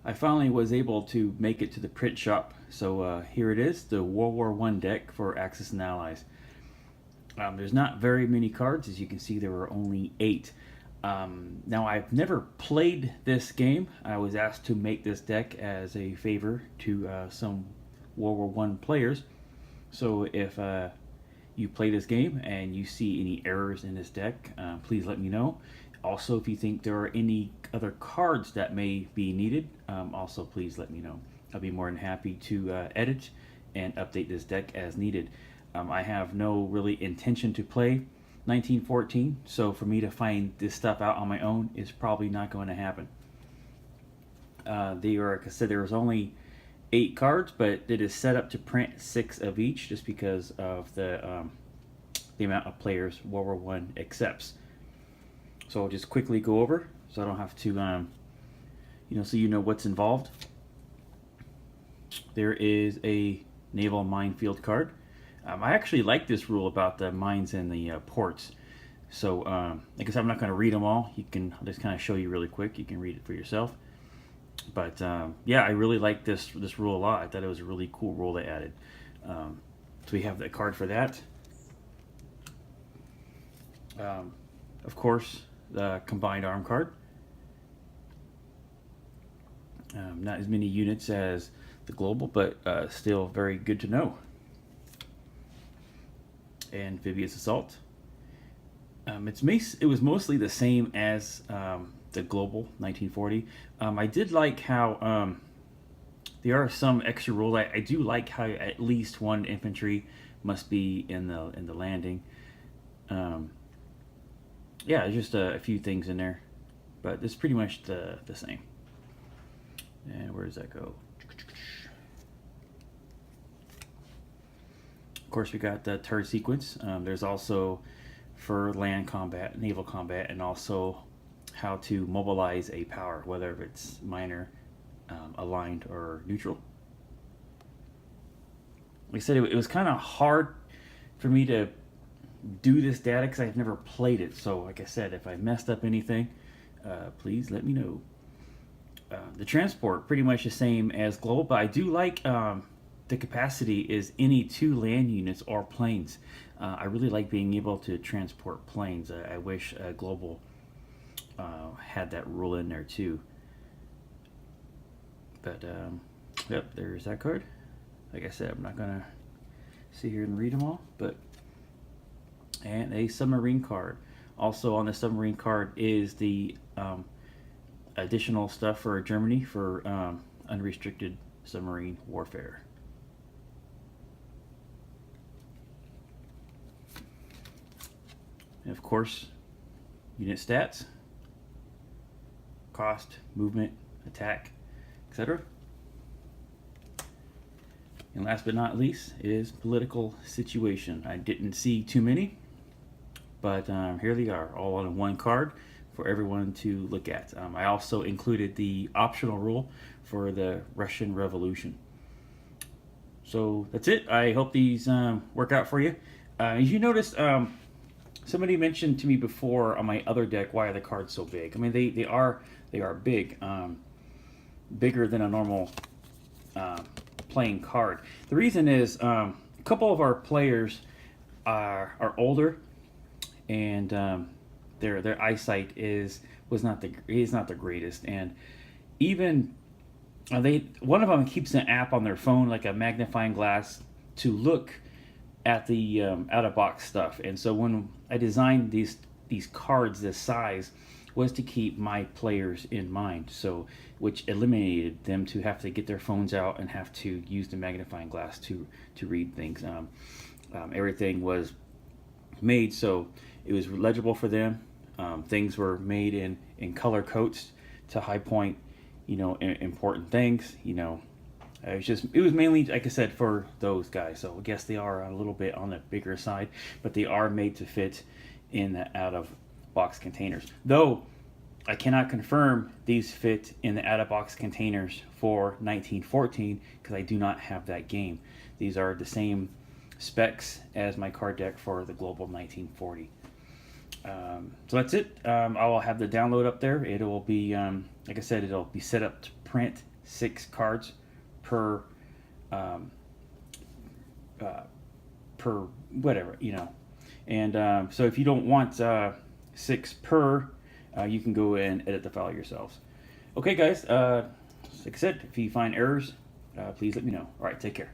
I finally was able to make it to the print shop. So here it is, the World War One deck for Axis and Allies. There's not very many cards. As you can see, there were only 8. Now, I've never played this game. I was asked to make this deck as a favor to some World War One players. So if you play this game and you see any errors in this deck, please let me know. Also, if you think there are any other cards that may be needed, also please let me know. I'll be more than happy to edit and update this deck as needed. I have no really intention to play 1914, so for me to find this stuff out on my own is probably not going to happen. Like I said, there was only 8 cards, but it is set up to print 6 of each just because of the amount of players World War One accepts. So I'll just quickly go over so I don't have to, so you know what's involved. There is a naval minefield card. I actually like this rule about the mines and the ports. So, like I said, I'm not going to read them all. I'll just kind of show you really quick. You can read it for yourself. But yeah, I really like this rule a lot. I thought it was a really cool rule they added. So we have the card for that. Of course, the combined arm card. Not as many units as the global, but still very good to know. Amphibious assault. It was mostly the same as the global 1940. I did like how there are some extra rules. I do like how at least 1 infantry must be in the landing. Yeah, just a few things in there, but it's pretty much the same. And where does that go? Of course, we got the turret sequence. There's also for land combat, naval combat, and also how to mobilize a power, whether it's minor, aligned, or neutral. Like I said, it was kind of hard for me to do this data because I've never played it. So, like I said, if I messed up anything, please let me know. The transport, pretty much the same as global, but I do like the capacity is any 2 land units or planes. I really like being able to transport planes. I wish global had that rule in there too. But yep, there's that card. Like I said, I'm not gonna sit here and read them all, and a submarine card. Also on the submarine card is the additional stuff for Germany for unrestricted submarine warfare. And of course, unit stats, cost, movement, attack, etc. And last but not least is political situation. I didn't see too many, but here they are, all on one card for everyone to look at. I also included the optional rule for the Russian Revolution. So that's it. I hope these work out for you. As you noticed, somebody mentioned to me before on my other deck, why are the cards so big? I mean, they are big, bigger than a normal playing card. The reason is a couple of our players are older, and their eyesight is not the greatest, and even one of them keeps an app on their phone, like a magnifying glass, to look at the out of box stuff. And so when I designed these cards this size, was to keep my players in mind, so which eliminated them to have to get their phones out and have to use the magnifying glass to read things. Everything was made so it was legible for them. Things were made in color coats to high point, important things. It was mainly, like I said, for those guys. So I guess they are a little bit on the bigger side, but they are made to fit in the out of box containers. Though I cannot confirm these fit in the out of box containers for 1914 because I do not have that game. These are the same specs as my card deck for the Global 1940. So that's it. I will have the download up there. It will be, like I said, it'll be set up to print 6 cards per um, per whatever, you know. And so if you don't want 6 per, you can go and edit the file yourselves. Okay, guys, like I said, if you find errors, please let me know. All right, take care.